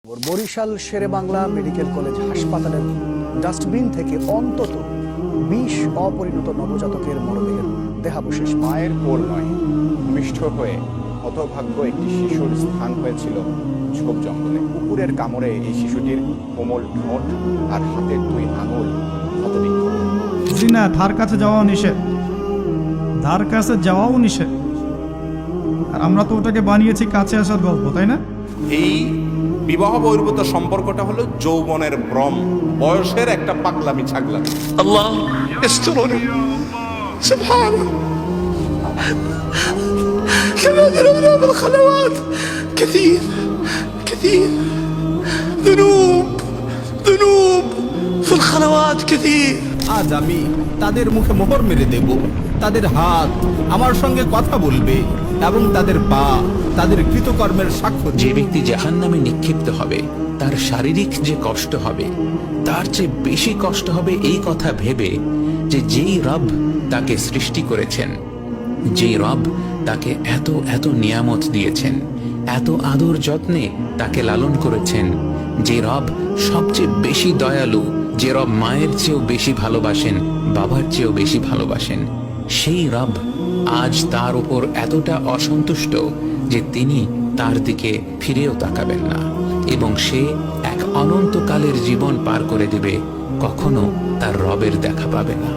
Barishal Sherebangla medical college হাসপাতালের dustbin থেকে অন্তত ২০ অপরিণত নবজাতকের মরদেহের দেহাবশেষ। মায়ের কোল নয়, ভূমিষ্ঠ হয়ে হতভাগ্য একটি শিশুর স্থান হয়েছিল ঝোপ জঙ্গলে। কুকুরের কামড়ে এই শিশুটির কোমল ঠোঁট আর হাতের 2 আঙুল ক্ষতবিক্ষত। জি না, ধার কাছে যাওয়াও নিষেধ, ধার কাছে যাওয়াও নিষেধ। আর আমরা তো ওটাকে বানিয়েছি কাছে আসার গল্প, তাই না? এই বিবাহ বহির্ভূত সম্পর্কটা হলো যৌবনের ভ্রম, বয়সের একটা পাগলামি ছাগলামি। الله يسترني سبحانه. كما ذنبنا بالخلوات كثير كثير، ذنوب في الخلوات كثير. আজ আমি তাদের মুখে মোহর মেরে দেব। তাদের হাত আমার সঙ্গে কথা বলবে এবং তাদের পা তাদের কৃতকর্মের সাক্ষ্য যে ব্যক্তি জাহান্নামে নিক্ষিপ্ত হবে তার শারীরিক যে কষ্ট হবে তার চেয়ে বেশি কষ্ট হবে এই কথা ভেবে যে যেই রব তাকে সৃষ্টি করেছেন, যেই রব তাকে এত এত নিয়ামত দিয়েছেন, এত আদর যত্নে তাকে লালন করেছেন, যে রব সবচেয়ে বেশি দয়ালু, যে রব মায়ের চেয়েও বেশি ভালোবাসেন, বাবার চেয়েও বেশি ভালোবাসেন, সেই রব আজ তার উপর এতটা অসন্তুষ্ট যে তিনি তার দিকে ফিরেও তাকাবেন না এবং সে এক অনন্তকালের জীবন পার করে দিবে, কখনো তার রবের দেখা পাবে না।